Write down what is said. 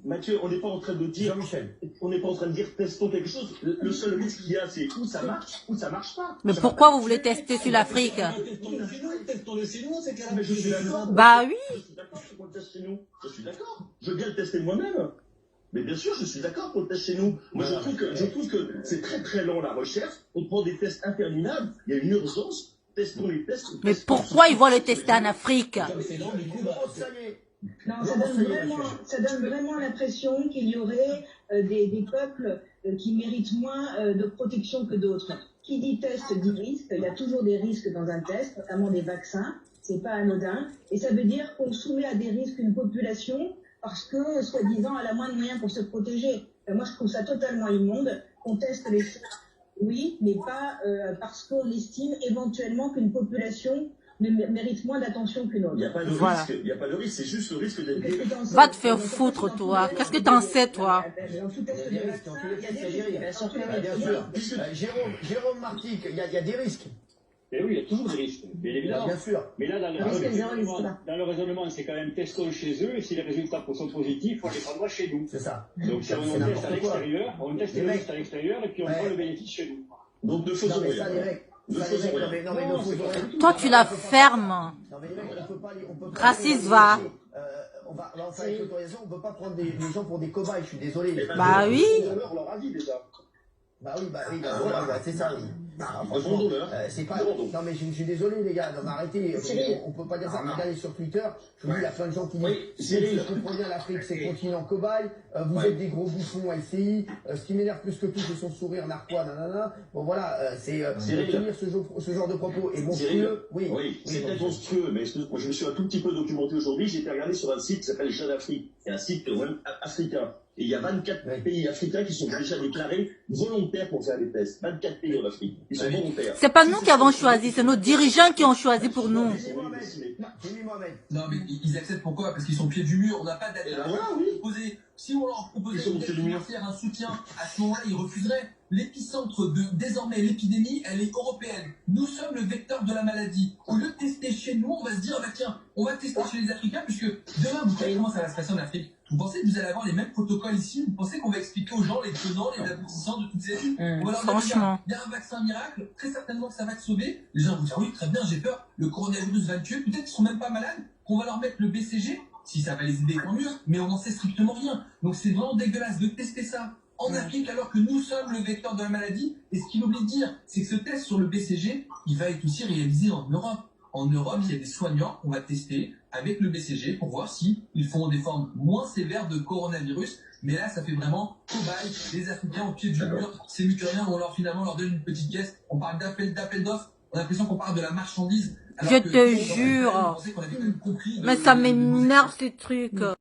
Mathieu, on n'est pas en train de dire, Jean-Michel. on n'est pas en train de dire testons quelque chose. Le seul risque qu'il y a, c'est où ça marche pas. Mais Ça pourquoi va pas vous voulez tester sur l'Afrique? Testons-le chez nous, c'est Mais je suis d'accord. Bah oui. Je suis d'accord pour le test chez nous. Je suis d'accord. Je veux bien le tester moi-même. Mais bien sûr, je suis d'accord pour le test chez nous. Moi, je trouve que c'est très très long la recherche. On prend des tests interminables. Il y a une urgence. Testons les tests. Mais pourquoi ils vont le tester en Afrique? C'est long, du coup, bah, Non, ça donne vraiment l'impression qu'il y aurait des peuples qui méritent moins de protection que d'autres. Qui dit test dit risque. Il y a toujours des risques dans un test, notamment des vaccins. C'est pas anodin. Et ça veut dire qu'on soumet à des risques une population parce que, soi-disant, elle a moins de moyens pour se protéger. Moi, je trouve ça totalement immonde. On teste les choses, oui, mais pas parce qu'on estime éventuellement qu'une population mérite moins d'attention qu'une autre. Il n'y a pas de Voilà. risque. Il n'y a pas de risque. C'est juste le risque d'être. Qu'est-ce que t'en sais? Va te faire foutre, toi. Qu'est-ce que t'en sais, toi? Dans tout test de vaccin, il y a des risques. Dans tous les Bien sûr. Jérôme Martic, il y a des risques. Mais oui, il y a toujours des risques, bien évidemment. Bien sûr. Mais là, dans le raisonnement, c'est quand même testons chez eux, et si les résultats sont positifs, on les prendra chez nous. C'est ça. Donc si on teste à l'extérieur, on teste Les le mecs. risque à l'extérieur, et puis on prend le bénéfice chez nous. Donc ne Non, faisons mais rien. ça, les mecs. Ne Ça, les faisons mecs, rien. non, mais Non, ne faisons c'est rien. Toi, tu la fermes. Non, mais les mecs, on peut pas. Raciste, va. On va faire avec l'autorisation, on peut pas prendre les gens pour des cobayes, je suis désolé. Bah oui. Leur avis déjà. Bah oui, voilà, c'est ça. Ah, franchement, Demandons leur. c'est pas. Demandons. Non mais je suis désolé les gars, non mais arrêtez, on peut pas dire ça. Regardez sur Twitter, je vous dis, il y a plein de gens qui disent, si je comprends bien l'Afrique, c'est continent cobaye, vous êtes des gros bouffons LCI, ce qui m'énerve plus que tout, c'est son sourire narquois, nanana. Bon voilà, c'est tenir ce genre de propos et monstrueux, oui. C'est peut-être monstrueux, mais moi je me suis un tout petit peu documenté aujourd'hui. J'ai été regardé sur un site qui s'appelle les Chats d'Afrique. C'est un site africain. Et il y a 24 pays africains qui sont déjà déclarés volontaires pour faire des tests. 24 pays en Afrique. Ils sont volontaires. C'est pas nous qui avons choisi, c'est nos dirigeants qui ont choisi pour nous. Jimmy Mohamed. Non, mais ils acceptent pourquoi? Parce qu'ils sont au pied du mur, on n'a pas d'alternative voilà, oui. proposée. Si on leur proposait Ils sont au une pied aide du mur. financière, un soutien, à ce moment-là, ils refuseraient. L'épicentre de, désormais, l'épidémie, elle est européenne. Nous sommes le vecteur de la maladie. Au lieu de tester chez nous, on va se dire, ah bah tiens, on va tester chez les Africains, puisque demain, vous savez comment ça va se passer en Afrique. Vous pensez que vous allez avoir les mêmes protocoles ici? Vous pensez qu'on va expliquer aux gens les tenants, les aboutissants de toutes ces études? On va leur dire, Franchement. il y a un vaccin miracle, très certainement que ça va te sauver. Les gens vont dire, oui, très bien, j'ai peur, le coronavirus va te tuer. Peut-être qu'ils sont même pas malades, qu'on va leur mettre le BCG. Si ça va les aider, tant mieux, mais on n'en sait strictement rien. Donc c'est vraiment dégueulasse de tester ça en Afrique alors que nous sommes le vecteur de la maladie. Et ce qu'il oublie de dire, c'est que ce test sur le BCG, il va être aussi réalisé en Europe. En Europe, il y a des soignants qu'on va tester avec le BCG pour voir si ils font des formes moins sévères de coronavirus. Mais là, ça fait vraiment cobaye, les Africains au pied du mur. C'est mieux que rien, on leur finalement leur donne une petite caisse. On parle d'appel d'offres. On a l'impression qu'on parle de la marchandise. Je te jure. Mais ça m'énerve ces trucs.